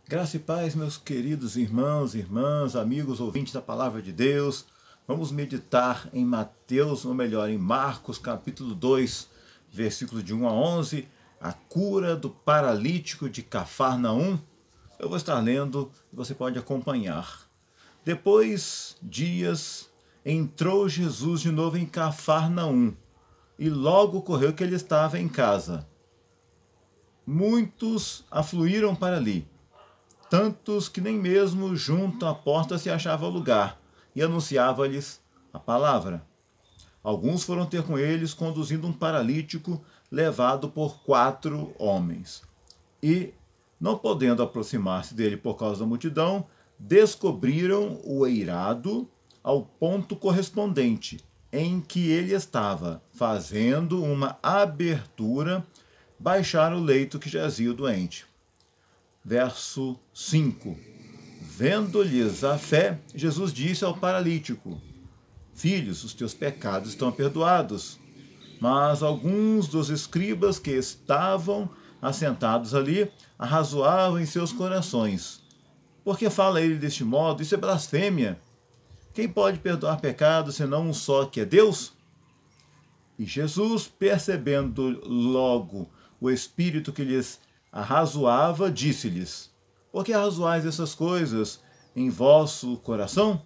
Graça e paz, meus queridos irmãos, irmãs, amigos, ouvintes da Palavra de Deus. Vamos meditar em Mateus, ou melhor, em Marcos, capítulo 2, versículos de 1 a 11, a cura do paralítico de Cafarnaum. Eu vou estar lendo e você pode acompanhar. Depois dias, entrou Jesus de novo em Cafarnaum, e logo ocorreu que ele estava em casa. Muitos afluíram para ali, tantos que nem mesmo junto à porta se achava lugar, e anunciava-lhes a palavra. Alguns foram ter com eles, conduzindo um paralítico levado por 4 homens. E, não podendo aproximar-se dele por causa da multidão, descobriram o eirado ao ponto correspondente em que ele estava, fazendo uma abertura, baixaram o leito que jazia o doente. Verso 5. Vendo-lhes a fé, Jesus disse ao paralítico: Filhos, os teus pecados estão perdoados. Mas alguns dos escribas que estavam assentados ali arrazoavam em seus corações: Por que fala ele deste modo? Isso é blasfêmia. Quem pode perdoar pecados senão um só, que é Deus? E Jesus, percebendo logo o espírito que lhes arrazoava, disse-lhes: Por que arrazoais essas coisas em vosso coração?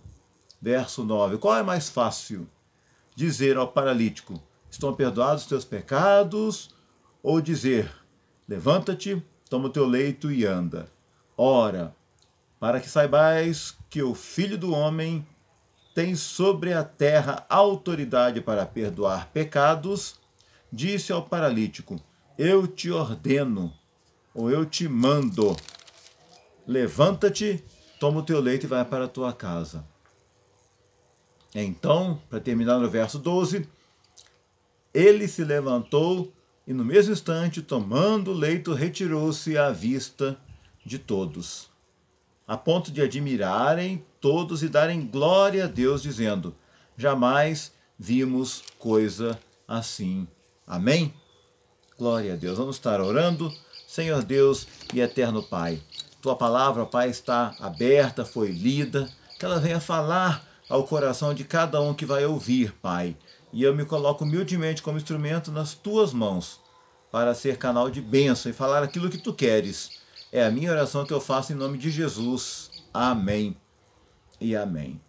Verso 9. Qual é mais fácil? Dizer ao paralítico: Estão perdoados os teus pecados? Ou dizer: Levanta-te, toma o teu leito e anda? Ora, para que saibais que o Filho do Homem tem sobre a terra autoridade para perdoar pecados, disse ao paralítico: Eu te ordeno, ou eu te mando, levanta-te, toma o teu leito e vai para a tua casa. Então, para terminar no verso 12, ele se levantou e no mesmo instante, tomando o leito, retirou-se à vista de todos, a ponto de admirarem todos e darem glória a Deus, dizendo: Jamais vimos coisa assim. Amém? Glória a Deus. Vamos estar orando. Senhor Deus e eterno Pai, tua palavra, Pai, está aberta, foi lida, que ela venha falar ao coração de cada um que vai ouvir, Pai. E eu me coloco humildemente como instrumento nas tuas mãos, para ser canal de bênção e falar aquilo que tu queres. É a minha oração que eu faço em nome de Jesus. Amém e amém.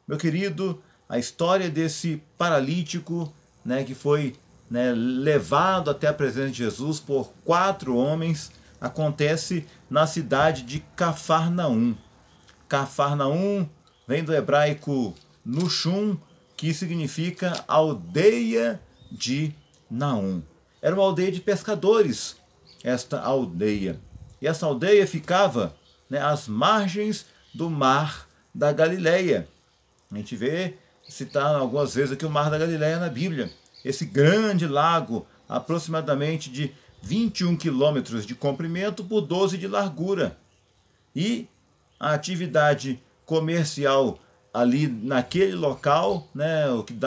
Meu querido, a história desse paralítico, que foi levado até a presença de Jesus por 4 homens, acontece na cidade de Cafarnaum. Cafarnaum vem do hebraico Nushum, que significa aldeia de Naum. Era uma aldeia de pescadores, esta aldeia. E essa aldeia ficava às margens do Mar da Galileia. A gente vê citar algumas vezes aqui o Mar da Galileia na Bíblia. Esse grande lago, aproximadamente de 21 quilômetros de comprimento por 12 de largura. E a atividade comercial ali naquele local, o que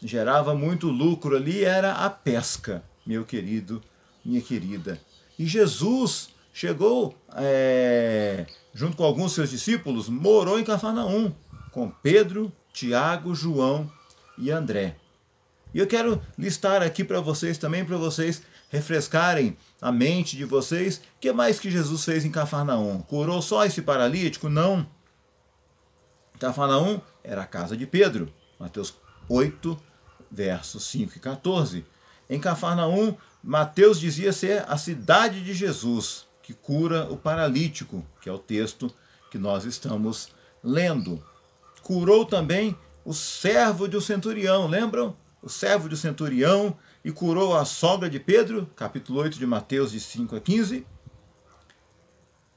gerava muito lucro ali era a pesca, meu querido, minha querida. E Jesus chegou, junto com alguns seus discípulos, morou em Cafarnaum, com Pedro, Tiago, João e André. E eu quero listar aqui para vocês também, para vocês refrescarem a mente de vocês. O que mais que Jesus fez em Cafarnaum? Curou só esse paralítico? Não. Cafarnaum era a casa de Pedro. Mateus 8, versos 5 e 14. Em Cafarnaum, Mateus dizia ser a cidade de Jesus, que cura o paralítico, que é o texto que nós estamos lendo. Curou também o servo de um centurião, lembram? O servo de um centurião, e curou a sogra de Pedro, capítulo 8 de Mateus, de 5 a 15.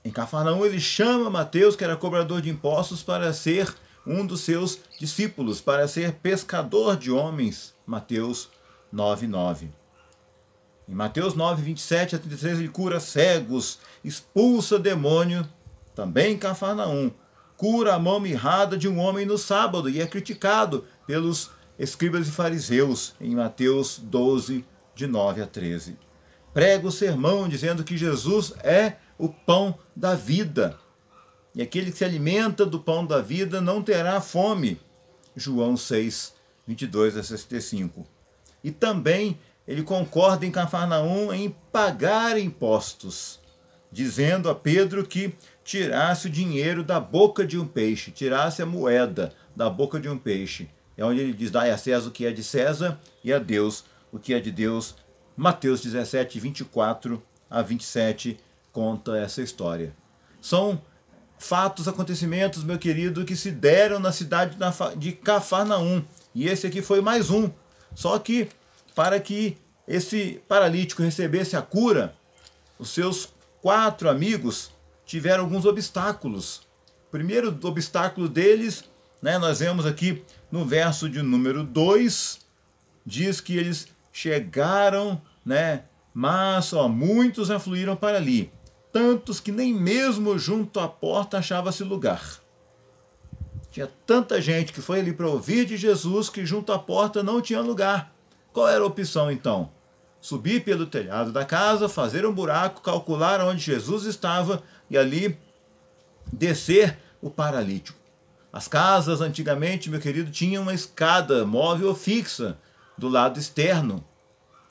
Em Cafarnaum ele chama Mateus, que era cobrador de impostos, para ser um dos seus discípulos, para ser pescador de homens. Mateus 9:9. Em Mateus 9, 27 a 33, ele cura cegos, expulsa demônio, também em Cafarnaum. Cura a mão mirrada de um homem no sábado e é criticado pelos escribas e fariseus, em Mateus 12, de 9 a 13. prega o sermão dizendo que Jesus é o pão da vida. E aquele que se alimenta do pão da vida não terá fome. João 6, 22 a 65. E também ele concorda em Cafarnaum em pagar impostos, dizendo a Pedro que tirasse o dinheiro da boca de um peixe, tirasse a moeda da boca de um peixe. É onde ele diz, dai a César o que é de César e a Deus o que é de Deus. Mateus 17, 24 a 27 conta essa história. São fatos, acontecimentos, meu querido, que se deram na cidade de Cafarnaum. E esse aqui foi mais um. Só que para que esse paralítico recebesse a cura, os seus 4 amigos tiveram alguns obstáculos. O primeiro obstáculo deles, nós vemos aqui no verso de número 2, diz que eles chegaram, mas muitos afluíram para ali, tantos que nem mesmo junto à porta achava-se lugar. Tinha tanta gente que foi ali para ouvir de Jesus que junto à porta não tinha lugar. Qual era a opção então? Subir pelo telhado da casa, fazer um buraco, calcular onde Jesus estava e ali descer o paralítico. As casas antigamente, meu querido, tinham uma escada móvel ou fixa do lado externo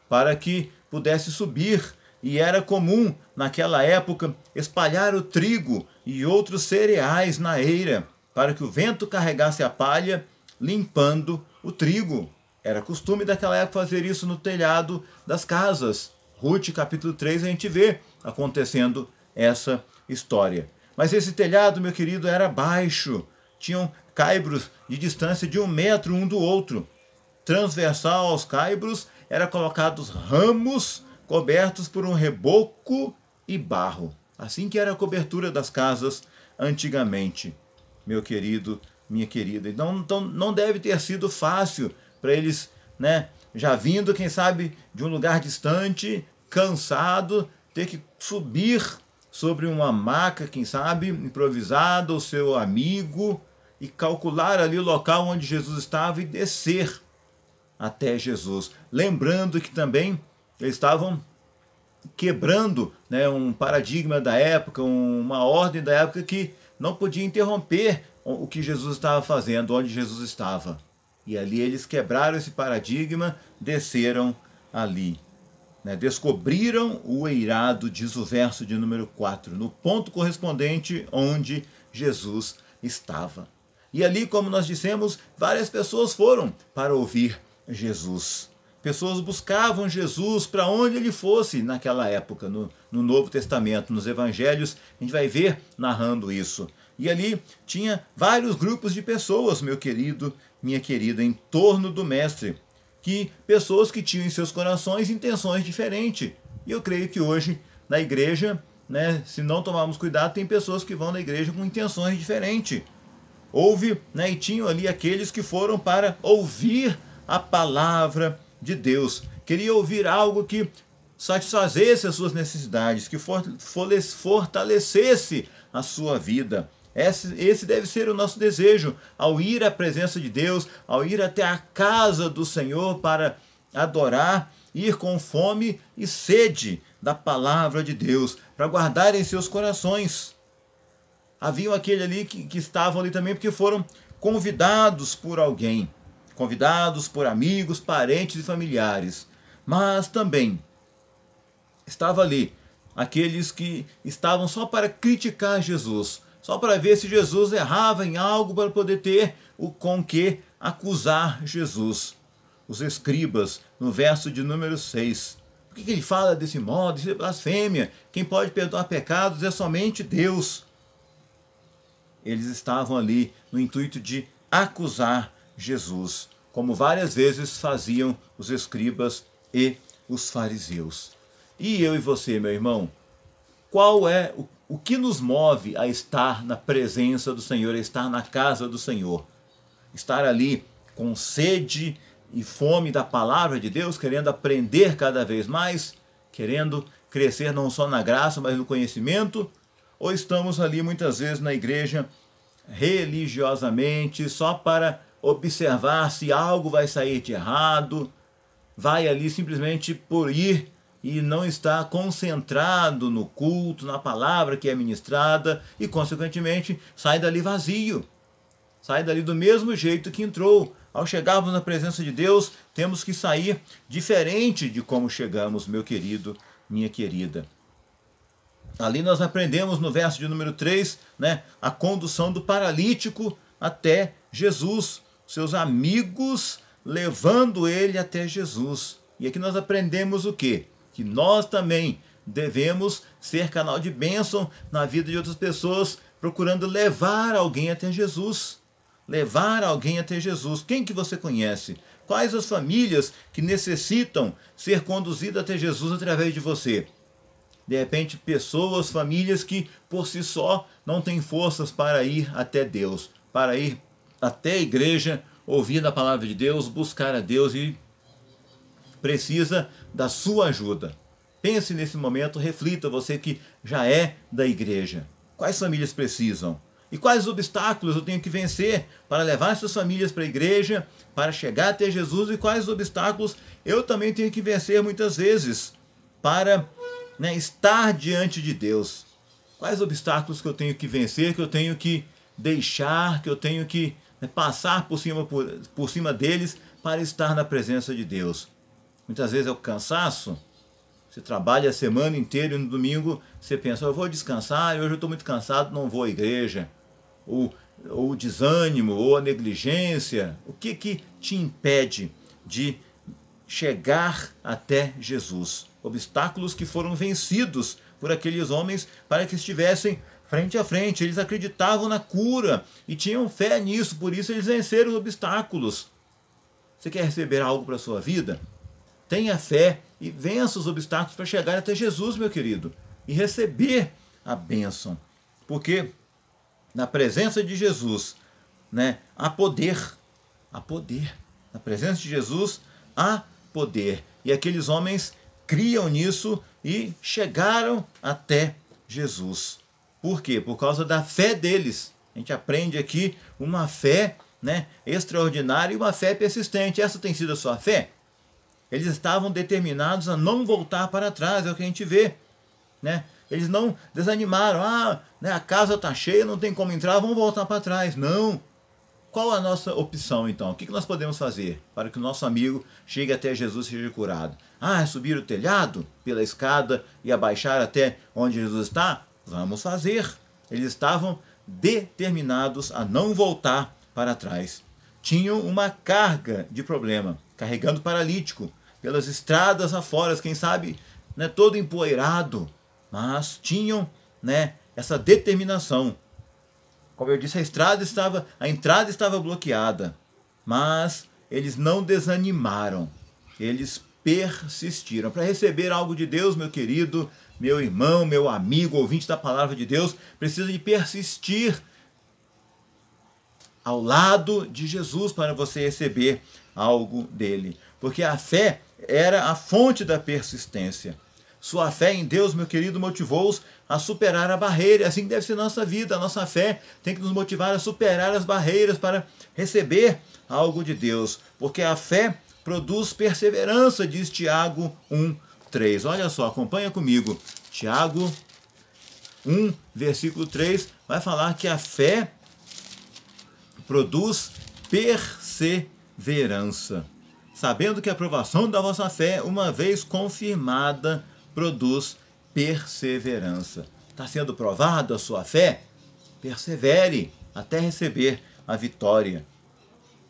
para que pudesse subir. E era comum, naquela época, espalhar o trigo e outros cereais na eira para que o vento carregasse a palha, limpando o trigo. Era costume daquela época fazer isso no telhado das casas. Ruth, capítulo 3, a gente vê acontecendo essa história. Mas esse telhado, meu querido, era baixo. Tinham caibros de distância de 1 metro um do outro. Transversal aos caibros, eram colocados ramos cobertos por um reboco e barro. Assim que era a cobertura das casas antigamente, meu querido, minha querida. Então não deve ter sido fácil para eles, já vindo, quem sabe, de um lugar distante, cansado, ter que subir sobre uma maca, quem sabe, improvisada, o seu amigo, e calcular ali o local onde Jesus estava e descer até Jesus. Lembrando que também eles estavam quebrando um paradigma da época, uma ordem da época que não podia interromper o que Jesus estava fazendo, onde Jesus estava. E ali eles quebraram esse paradigma, desceram ali. Descobriram o eirado, diz o verso de número 4, no ponto correspondente onde Jesus estava. E ali, como nós dissemos, várias pessoas foram para ouvir Jesus. Pessoas buscavam Jesus para onde ele fosse naquela época, no Novo Testamento, nos Evangelhos, a gente vai ver narrando isso. E ali tinha vários grupos de pessoas, meu querido, minha querida, em torno do Mestre. Pessoas que tinham em seus corações intenções diferentes. E eu creio que hoje, na igreja, se não tomarmos cuidado, tem pessoas que vão na igreja com intenções diferentes. Houve, e tinham ali aqueles que foram para ouvir a palavra de Deus. Queria ouvir algo que satisfazesse as suas necessidades, que fortalecesse a sua vida. Esse deve ser o nosso desejo, ao ir à presença de Deus, ao ir até a casa do Senhor para adorar, ir com fome e sede da palavra de Deus, para guardar em seus corações. Haviam aquele ali que estavam ali também porque foram convidados por alguém, convidados por amigos, parentes e familiares. Mas também estava ali aqueles que estavam só para criticar Jesus, só para ver se Jesus errava em algo para poder ter com que acusar Jesus. Os escribas, no verso de número 6. Por que ele fala desse modo? Isso é blasfêmia. Quem pode perdoar pecados é somente Deus. Eles estavam ali no intuito de acusar Jesus, como várias vezes faziam os escribas e os fariseus. E eu e você, meu irmão, qual é o que nos move a estar na presença do Senhor, a estar na casa do Senhor? Estar ali com sede e fome da palavra de Deus, querendo aprender cada vez mais, querendo crescer não só na graça, mas no conhecimento? Ou estamos ali muitas vezes na igreja religiosamente, só para observar se algo vai sair de errado, vai ali simplesmente por ir e não está concentrado no culto, na palavra que é ministrada e, consequentemente, sai dali vazio. Sai dali do mesmo jeito que entrou. Ao chegarmos na presença de Deus, temos que sair diferente de como chegamos, meu querido, minha querida. Ali nós aprendemos no verso de número 3, né, a condução do paralítico até Jesus. Seus amigos levando ele até Jesus. E aqui nós aprendemos o quê? Que nós também devemos ser canal de bênção na vida de outras pessoas, procurando levar alguém até Jesus. Levar alguém até Jesus. Quem que você conhece? Quais as famílias que necessitam ser conduzidas até Jesus através de você? De repente, pessoas, famílias que por si só não têm forças para ir até Deus, para ir até a igreja, ouvir a palavra de Deus, buscar a Deus e precisa da sua ajuda. Pense nesse momento, reflita, você que já é da igreja. Quais famílias precisam? E quais obstáculos eu tenho que vencer para levar essas famílias para a igreja, para chegar até Jesus? E quais obstáculos eu também tenho que vencer muitas vezes para estar diante de Deus? Quais obstáculos que eu tenho que vencer, que eu tenho que deixar, que eu tenho que passar por cima deles para estar na presença de Deus? Muitas vezes é o cansaço. Você trabalha a semana inteira e no domingo você pensa, eu vou descansar, hoje eu estou muito cansado, não vou à igreja. Ou o desânimo, ou a negligência. O que te impede de chegar até Jesus? Obstáculos que foram vencidos por aqueles homens para que estivessem frente a frente. Eles acreditavam na cura e tinham fé nisso, por isso eles venceram os obstáculos. Você quer receber algo para a sua vida? Tenha fé e vença os obstáculos para chegar até Jesus, meu querido, e receber a bênção. Porque na presença de Jesus, há poder. Há poder. Na presença de Jesus, há poder. E aqueles homens criam nisso e chegaram até Jesus. Por quê? Por causa da fé deles. A gente aprende aqui uma fé extraordinária e uma fé persistente. Essa tem sido a sua fé? Eles estavam determinados a não voltar para trás, é o que a gente vê. Eles não desanimaram, a casa está cheia, não tem como entrar, vamos voltar para trás. Não. Qual a nossa opção então? O que nós podemos fazer para que o nosso amigo chegue até Jesus e seja curado? É subir o telhado pela escada e abaixar até onde Jesus está? Vamos fazer. Eles estavam determinados a não voltar para trás. Tinham uma carga de problema, carregando paralítico pelas estradas afora, quem sabe todo empoeirado, mas tinham essa determinação. Como eu disse, a entrada estava bloqueada, mas eles não desanimaram, eles persistiram. Para receber algo de Deus, meu querido, meu irmão, meu amigo, ouvinte da palavra de Deus, precisa de persistir ao lado de Jesus para você receber algo dele. Porque a fé era a fonte da persistência. Sua fé em Deus, meu querido, motivou-os a superar a barreira. É assim que deve ser a nossa vida. A nossa fé tem que nos motivar a superar as barreiras para receber algo de Deus. Porque a fé produz perseverança, diz Tiago 1:3. Olha só, acompanha comigo. Tiago 1, versículo 3, vai falar que a fé produz perseverança. Sabendo que a aprovação da vossa fé, uma vez confirmada, produz perseverança. Está sendo provada a sua fé? Persevere até receber a vitória.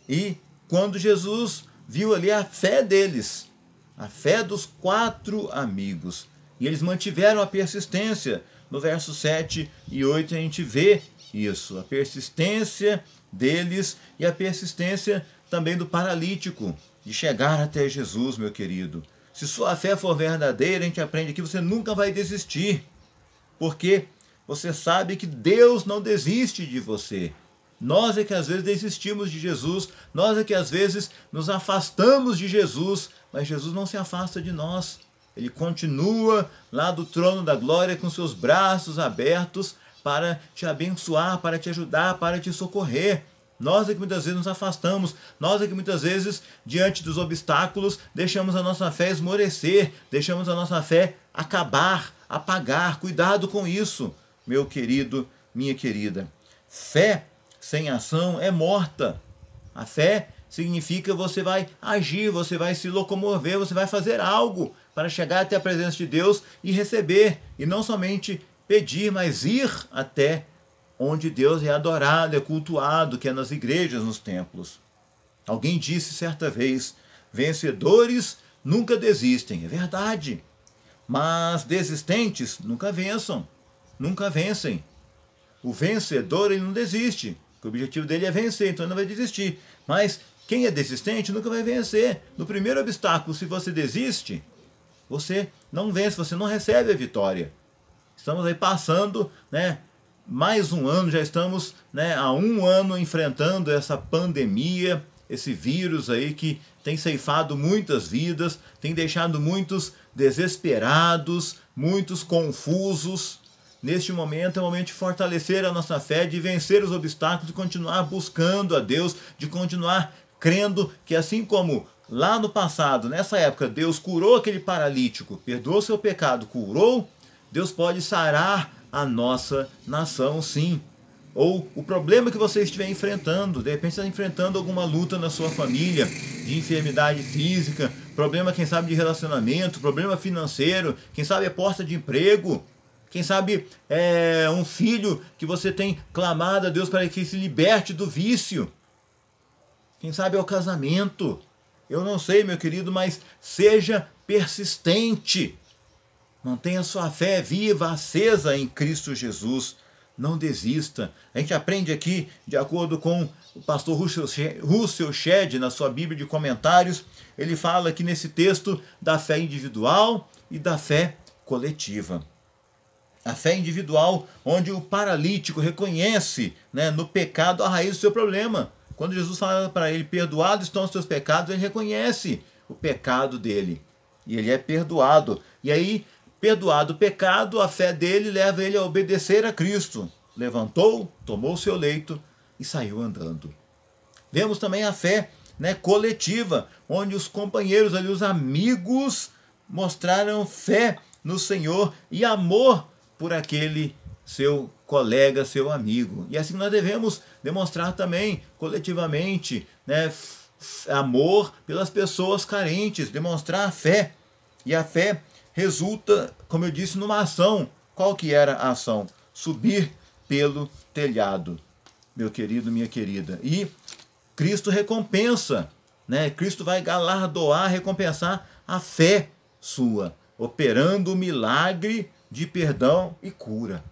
E quando Jesus viu ali a fé deles, a fé dos 4 amigos, e eles mantiveram a persistência, no verso 7 e 8 a gente vê isso, a persistência deles e a persistência também do paralítico, de chegar até Jesus, meu querido. Se sua fé for verdadeira, a gente aprende aqui, você nunca vai desistir, porque você sabe que Deus não desiste de você. Nós é que às vezes desistimos de Jesus, nós é que às vezes nos afastamos de Jesus, mas Jesus não se afasta de nós. Ele continua lá do trono da glória com seus braços abertos para te abençoar, para te ajudar, para te socorrer. Nós é que muitas vezes nos afastamos, nós é que muitas vezes, diante dos obstáculos, deixamos a nossa fé esmorecer, deixamos a nossa fé acabar, apagar. Cuidado com isso, meu querido, minha querida. Fé sem ação é morta. A fé significa você vai agir, você vai se locomover, você vai fazer algo para chegar até a presença de Deus e receber, e não somente pedir, mas ir até onde Deus é adorado, é cultuado, que é nas igrejas, nos templos. Alguém disse certa vez, vencedores nunca desistem. É verdade. Mas desistentes nunca vencem. O vencedor, ele não desiste. O objetivo dele é vencer, então ele não vai desistir. Mas quem é desistente nunca vai vencer. No primeiro obstáculo, se você desiste, você não vence, você não recebe a vitória. Estamos aí passando, mais um ano, já estamos há um ano enfrentando essa pandemia, esse vírus aí que tem ceifado muitas vidas, tem deixado muitos desesperados, muitos confusos. Neste momento é o momento de fortalecer a nossa fé, de vencer os obstáculos, de continuar buscando a Deus, de continuar crendo que assim como lá no passado, nessa época, Deus curou aquele paralítico, perdoou seu pecado, curou, Deus pode sarar a nossa nação, sim. Ou o problema que você estiver enfrentando, de repente você está enfrentando alguma luta na sua família, de enfermidade física, problema, quem sabe, de relacionamento, problema financeiro, quem sabe é porta de emprego, quem sabe é um filho que você tem clamado a Deus para que se liberte do vício, quem sabe é o casamento. Eu não sei, meu querido, mas seja persistente. Mantenha sua fé viva, acesa em Cristo Jesus. Não desista. A gente aprende aqui, de acordo com o pastor Russell Shedd, na sua Bíblia de comentários, ele fala aqui nesse texto da fé individual e da fé coletiva. A fé individual, onde o paralítico reconhece no pecado a raiz do seu problema. Quando Jesus fala para ele, perdoados estão os teus pecados, ele reconhece o pecado dele. E ele é perdoado. E aí, perdoado o pecado, a fé dele leva ele a obedecer a Cristo. Levantou, tomou o seu leito e saiu andando. Vemos também a fé coletiva, onde os companheiros ali, os amigos, mostraram fé no Senhor e amor por aquele seu colega, seu amigo. E assim nós devemos demonstrar também, coletivamente, amor pelas pessoas carentes, demonstrar fé. E a fé resulta, como eu disse, numa ação. Qual que era a ação? Subir pelo telhado, meu querido, minha querida. E Cristo recompensa, Cristo vai galardoar, recompensar a fé sua, operando o milagre de perdão e cura.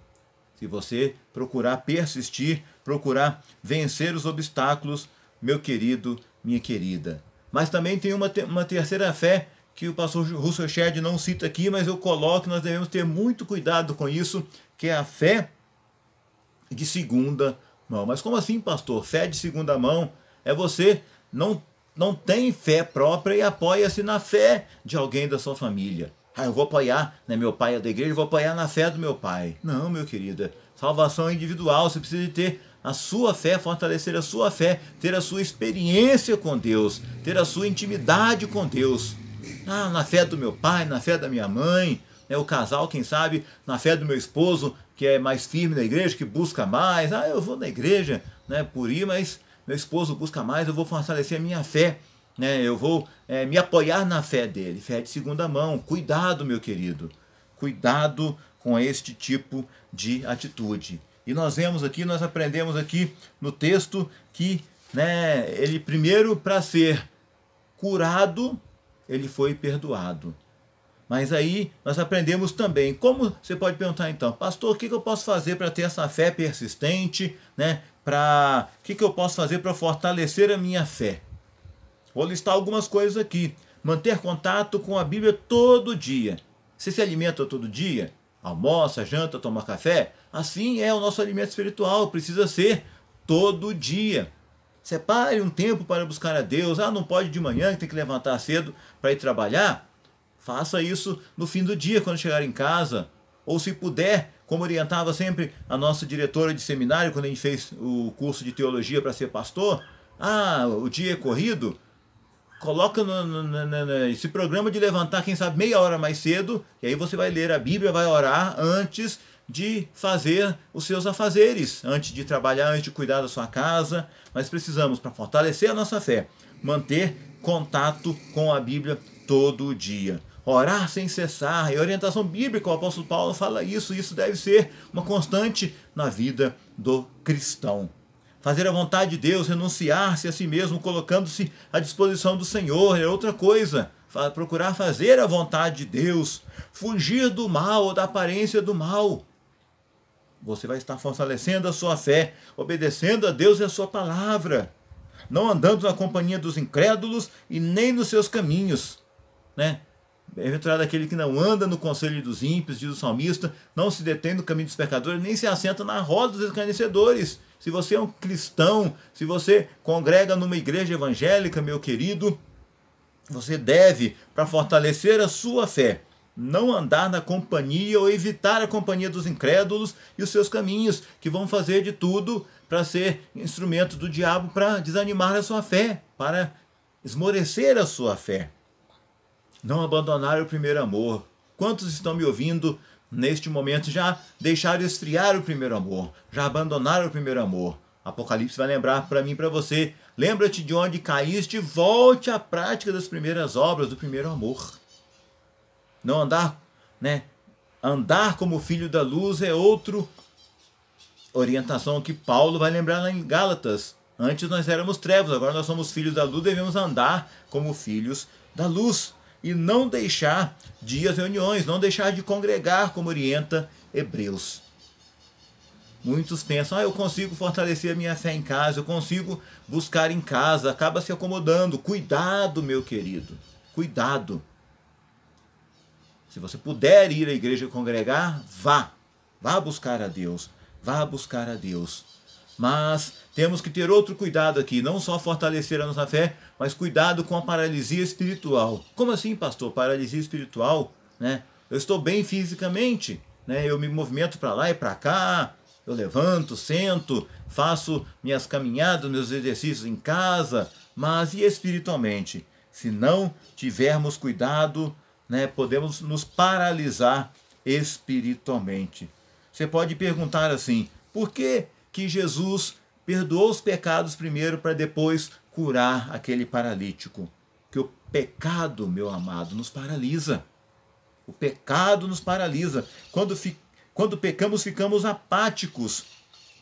Se você procurar persistir, procurar vencer os obstáculos, meu querido, minha querida. Mas também tem uma terceira fé que o pastor Russell Shedd não cita aqui, mas eu coloco, nós devemos ter muito cuidado com isso, que é a fé de segunda mão. Mas como assim, pastor? Fé de segunda mão é você não tem fé própria e apoia-se na fé de alguém da sua família. Eu vou apoiar, meu pai é da igreja, eu vou apoiar na fé do meu pai. Não, meu querido, salvação é individual, você precisa ter a sua fé, fortalecer a sua fé, ter a sua experiência com Deus, ter a sua intimidade com Deus. Na fé do meu pai, na fé da minha mãe, o casal, quem sabe, na fé do meu esposo, que é mais firme na igreja, que busca mais. Eu vou na igreja por ir, mas meu esposo busca mais, eu vou fortalecer a minha fé. Eu vou me apoiar na fé dele, fé de segunda mão. Cuidado, meu querido, cuidado com este tipo de atitude. E nós vemos aqui, nós aprendemos aqui no texto que ele primeiro, para ser curado, ele foi perdoado. Mas aí nós aprendemos também, como você pode perguntar então, pastor, o que eu posso fazer para ter essa fé persistente, o que eu posso fazer para fortalecer a minha fé? Vou listar algumas coisas aqui. Manter contato com a Bíblia todo dia. Você se alimenta todo dia? Almoça, janta, toma café? Assim é o nosso alimento espiritual, precisa ser todo dia. Separe um tempo para buscar a Deus. Não pode de manhã, que tem que levantar cedo para ir trabalhar. Faça isso no fim do dia, quando chegar em casa. Ou se puder, como orientava sempre a nossa diretora de seminário, quando a gente fez o curso de teologia para ser pastor, o dia é corrido, coloca esse programa de levantar, quem sabe, meia hora mais cedo, e aí você vai ler a Bíblia, vai orar antes de fazer os seus afazeres, antes de trabalhar, antes de cuidar da sua casa. Nós precisamos, para fortalecer a nossa fé, manter contato com a Bíblia todo dia. Orar sem cessar, e a orientação bíblica, o apóstolo Paulo fala isso deve ser uma constante na vida do cristão. Fazer a vontade de Deus, renunciar-se a si mesmo, colocando-se à disposição do Senhor, é outra coisa. Procurar fazer a vontade de Deus, fugir do mal ou da aparência do mal. Você vai estar fortalecendo a sua fé, obedecendo a Deus e a sua palavra, não andando na companhia dos incrédulos e nem nos seus caminhos, né? Bem-aventurado aquele que não anda no conselho dos ímpios, diz o salmista, não se detém no caminho dos pecadores, nem se assenta na roda dos escarnecedores. Se você é um cristão, se você congrega numa igreja evangélica, meu querido, você deve, para fortalecer a sua fé, não andar na companhia ou evitar a companhia dos incrédulos e os seus caminhos, que vão fazer de tudo para ser instrumento do diabo para desanimar a sua fé, para esmorecer a sua fé. Não abandonar o primeiro amor. Quantos estão me ouvindo neste momento já deixaram esfriar o primeiro amor, já abandonaram o primeiro amor? Apocalipse vai lembrar para mim e para você. Lembra-te de onde caíste, volte à prática das primeiras obras do primeiro amor. Não andar, andar como filho da luz é outra orientação que Paulo vai lembrar lá em Gálatas. Antes nós éramos trevas, agora nós somos filhos da luz, devemos andar como filhos da luz. E não deixar de ir às reuniões, não deixar de congregar, como orienta Hebreus. Muitos pensam, eu consigo fortalecer a minha fé em casa, eu consigo buscar em casa, acaba se acomodando. Cuidado, meu querido, cuidado. Se você puder ir à igreja congregar, vá buscar a Deus, vá buscar a Deus. Mas temos que ter outro cuidado aqui, não só fortalecer a nossa fé, mas cuidado com a paralisia espiritual. Como assim, pastor? Paralisia espiritual? Eu estou bem fisicamente, eu me movimento para lá e para cá, eu levanto, sento, faço minhas caminhadas, meus exercícios em casa, mas e espiritualmente? Se não tivermos cuidado, podemos nos paralisar espiritualmente. Você pode perguntar assim, por que Jesus perdoou os pecados primeiro para depois curar aquele paralítico? Que o pecado, meu amado, nos paralisa. O pecado nos paralisa. Quando pecamos, ficamos apáticos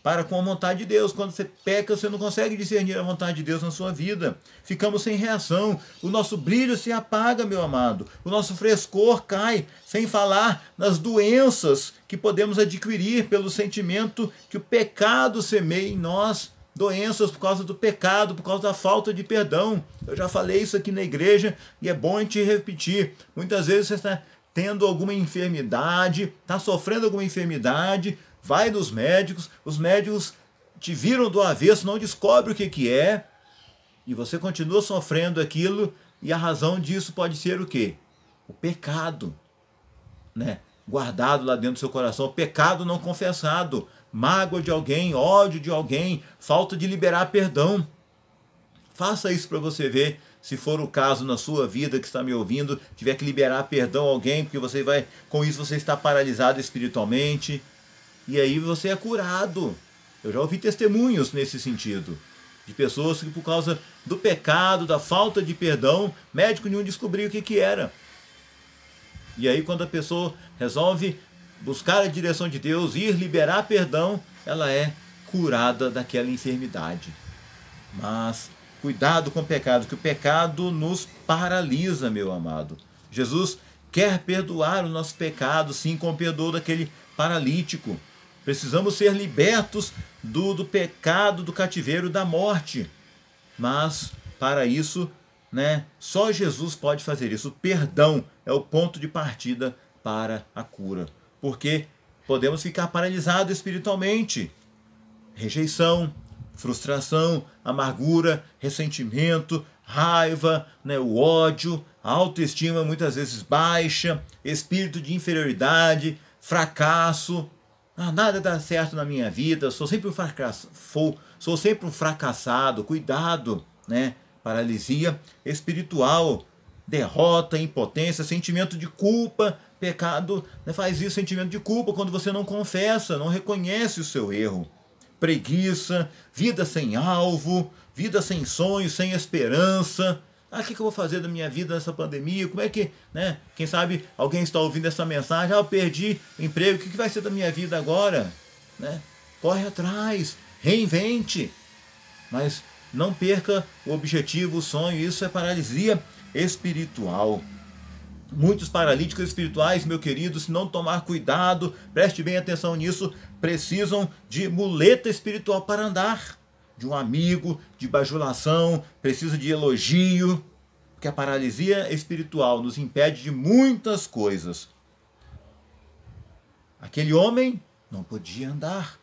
para com a vontade de Deus. Quando você peca, você não consegue discernir a vontade de Deus na sua vida. Ficamos sem reação. O nosso brilho se apaga, meu amado. O nosso frescor cai. Sem falar nas doenças que podemos adquirir pelo sentimento que o pecado semeia em nós. Doenças por causa do pecado, por causa da falta de perdão. Eu já falei isso aqui na igreja e é bom a gente repetir. Muitas vezes você está tendo alguma enfermidade, está sofrendo alguma enfermidade, vai nos médicos, os médicos te viram do avesso, não descobre o que é, e você continua sofrendo aquilo, e a razão disso pode ser o quê? O pecado, guardado lá dentro do seu coração, o pecado não confessado, mágoa de alguém, ódio de alguém, falta de liberar perdão. Faça isso para você ver, se for o caso na sua vida que está me ouvindo, tiver que liberar perdão a alguém, porque com isso você está paralisado espiritualmente, e aí você é curado. Eu já ouvi testemunhos nesse sentido, de pessoas que por causa do pecado, da falta de perdão, médico nenhum descobriu o que era. E aí quando a pessoa resolve buscar a direção de Deus, ir liberar perdão, ela é curada daquela enfermidade. Mas cuidado com o pecado, que o pecado nos paralisa, meu amado. Jesus quer perdoar o nosso pecado, sim, como perdoou daquele paralítico. Precisamos ser libertos do pecado, do cativeiro, da morte. Mas, para isso, só Jesus pode fazer isso. O perdão é o ponto de partida para a cura. Porque podemos ficar paralisados espiritualmente. Rejeição, frustração, amargura, ressentimento, raiva, o ódio, a autoestima muitas vezes baixa, espírito de inferioridade, fracasso. Nada dá certo na minha vida, sou sempre um fracassado. Cuidado, né? Paralisia espiritual, derrota, impotência, sentimento de culpa, pecado, né? Faz isso, sentimento de culpa, quando você não confessa, não reconhece o seu erro. Preguiça, vida sem alvo, vida sem sonho, sem esperança. O que eu vou fazer da minha vida nessa pandemia? Como é que, né? Quem sabe alguém está ouvindo essa mensagem, eu perdi o emprego, o que vai ser da minha vida agora? Né? Corre atrás, reinvente, mas não perca o objetivo, o sonho. Isso é paralisia espiritual. Muitos paralíticos espirituais, meu querido, se não tomar cuidado, preste bem atenção nisso, precisam de muleta espiritual para andar. De um amigo, de bajulação, precisa de elogio, porque a paralisia espiritual nos impede de muitas coisas. Aquele homem não podia andar.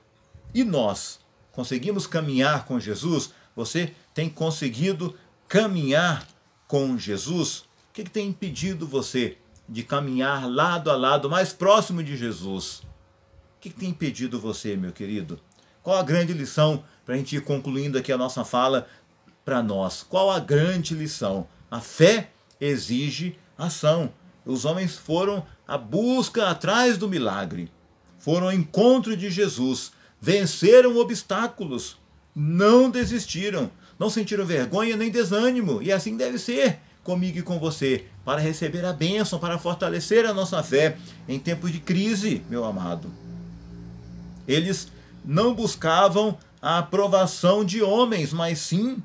E nós conseguimos caminhar com Jesus? Você tem conseguido caminhar com Jesus? O que tem impedido você de caminhar lado a lado, mais próximo de Jesus? O que tem impedido você, meu querido? Qual a grande lição, para a gente ir concluindo aqui a nossa fala para nós? Qual a grande lição? A fé exige ação. Os homens foram à busca atrás do milagre. Foram ao encontro de Jesus. Venceram obstáculos. Não desistiram. Não sentiram vergonha nem desânimo. E assim deve ser comigo e com você, para receber a bênção, para fortalecer a nossa fé em tempos de crise, meu amado. Eles não buscavam a aprovação de homens, mas sim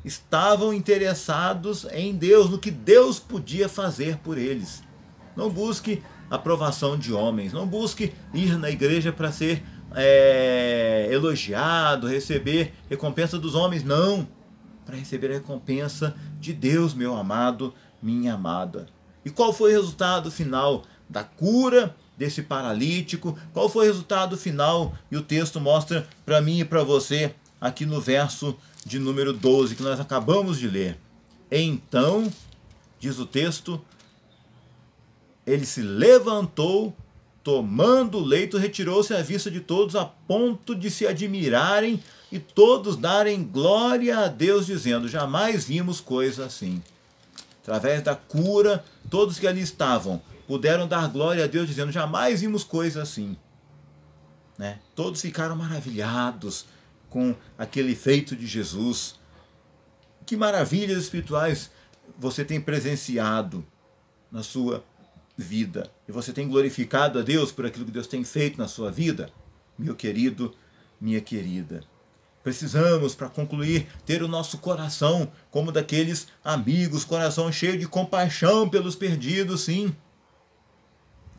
estavam interessados em Deus, no que Deus podia fazer por eles. Não busque a aprovação de homens, não busque ir na igreja para ser elogiado, receber recompensa dos homens, não. Para receber a recompensa de Deus, meu amado, minha amada. E qual foi o resultado final da cura desse paralítico? Qual foi o resultado final? E o texto mostra para mim e para você aqui no verso de número 12, que nós acabamos de ler. Então, diz o texto, ele se levantou, tomando o leito, retirou-se à vista de todos, a ponto de se admirarem e todos darem glória a Deus, dizendo: jamais vimos coisa assim. Através da cura, todos que ali estavam puderam dar glória a Deus, dizendo: jamais vimos coisa assim. Né? Todos ficaram maravilhados com aquele feito de Jesus. Que maravilhas espirituais você tem presenciado na sua vida. E você tem glorificado a Deus por aquilo que Deus tem feito na sua vida, meu querido, minha querida. Precisamos, para concluir, ter o nosso coração como daqueles amigos, coração cheio de compaixão pelos perdidos, sim.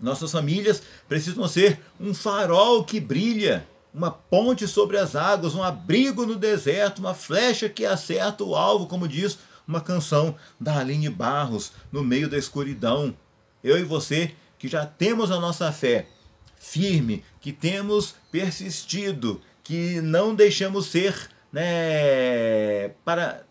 Nossas famílias precisam ser um farol que brilha, uma ponte sobre as águas, um abrigo no deserto, uma flecha que acerta o alvo, como diz uma canção da Aline Barros, no meio da escuridão. Eu e você, que já temos a nossa fé firme, que temos persistido, que não deixamos ser,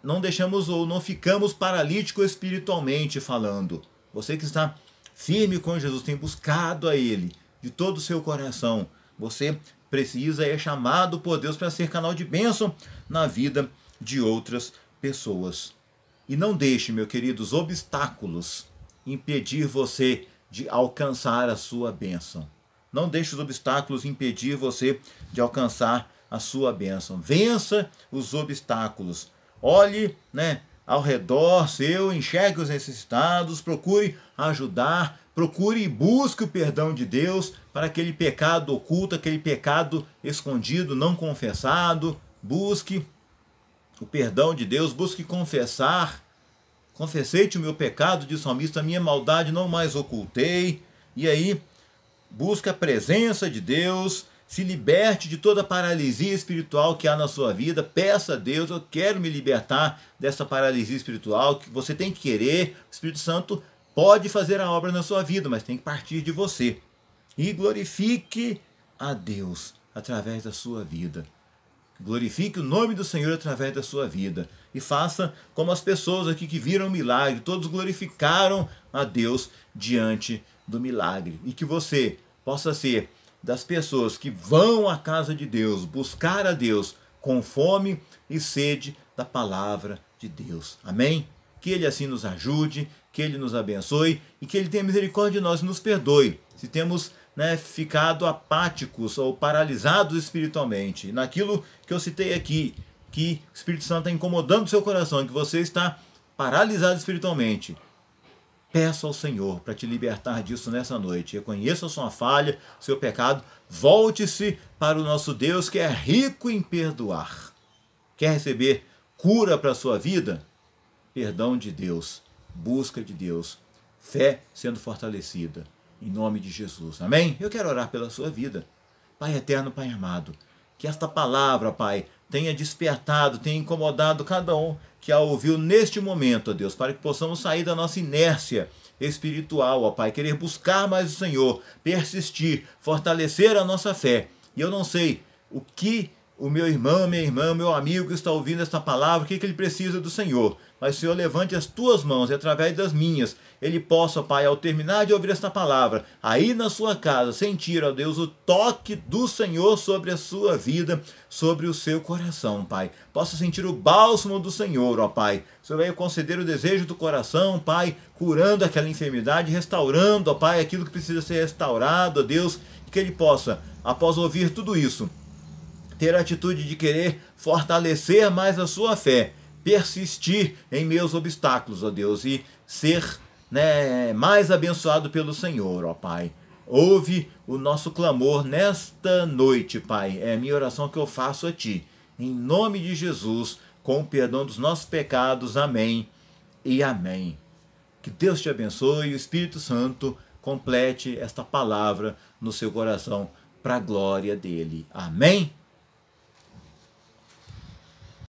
não deixamos ou não ficamos paralíticos espiritualmente falando. Você que está firme com Jesus, tem buscado a Ele de todo o seu coração. Você precisa, é chamado por Deus para ser canal de bênção na vida de outras pessoas. E não deixe, meu querido, os obstáculos impedir você de alcançar a sua bênção. Não deixe os obstáculos impedir você de alcançar a sua bênção. Vença os obstáculos. Olhe, ao redor seu, enxergue os necessitados, procure ajudar, procure e busque o perdão de Deus para aquele pecado oculto, aquele pecado escondido, não confessado. Busque o perdão de Deus, busque confessar. Confessei-te o meu pecado, diz o salmista, a minha maldade não mais ocultei. E aí, busque a presença de Deus, se liberte de toda a paralisia espiritual que há na sua vida. Peça a Deus: eu quero me libertar dessa paralisia espiritual, que você tem que querer. O Espírito Santo pode fazer a obra na sua vida, mas tem que partir de você. E glorifique a Deus através da sua vida. Glorifique o nome do Senhor através da sua vida. E faça como as pessoas aqui que viram o milagre. Todos glorificaram a Deus diante do milagre. E que você possa ser das pessoas que vão à casa de Deus, buscar a Deus com fome e sede da palavra de Deus. Amém? Que Ele assim nos ajude, que Ele nos abençoe e que Ele tenha misericórdia de nós e nos perdoe se temos ficado apáticos ou paralisados espiritualmente. Naquilo que eu citei aqui, que o Espírito Santo está incomodando o seu coração, que você está paralisado espiritualmente. Peça ao Senhor para te libertar disso nessa noite. Reconheça a sua falha, seu pecado. Volte-se para o nosso Deus que é rico em perdoar. Quer receber cura para a sua vida? Perdão de Deus, busca de Deus, fé sendo fortalecida. Em nome de Jesus. Amém? Eu quero orar pela sua vida. Pai eterno, Pai amado, que esta palavra, Pai, tenha despertado, tenha incomodado cada um que a ouviu neste momento, ó Deus, para que possamos sair da nossa inércia espiritual, ó Pai, querer buscar mais o Senhor, persistir, fortalecer a nossa fé. E eu não sei o que o meu irmão, minha irmã, meu amigo que está ouvindo esta palavra, o que ele precisa do Senhor. Mas, Senhor, levante as tuas mãos e através das minhas, ele possa, Pai, ao terminar de ouvir esta palavra, aí na sua casa, sentir, ó Deus, o toque do Senhor sobre a sua vida, sobre o seu coração, Pai. Possa sentir o bálsamo do Senhor, ó Pai. O Senhor vai conceder o desejo do coração, Pai, curando aquela enfermidade, restaurando, ó Pai, aquilo que precisa ser restaurado, ó Deus, e que ele possa, após ouvir tudo isso, ter a atitude de querer fortalecer mais a sua fé, persistir em meus obstáculos, ó Deus, e ser mais abençoado pelo Senhor, ó Pai. Ouve o nosso clamor nesta noite, Pai. É a minha oração que eu faço a Ti. Em nome de Jesus, com o perdão dos nossos pecados. Amém e amém. Que Deus te abençoe e o Espírito Santo complete esta palavra no seu coração para a glória dele. Amém?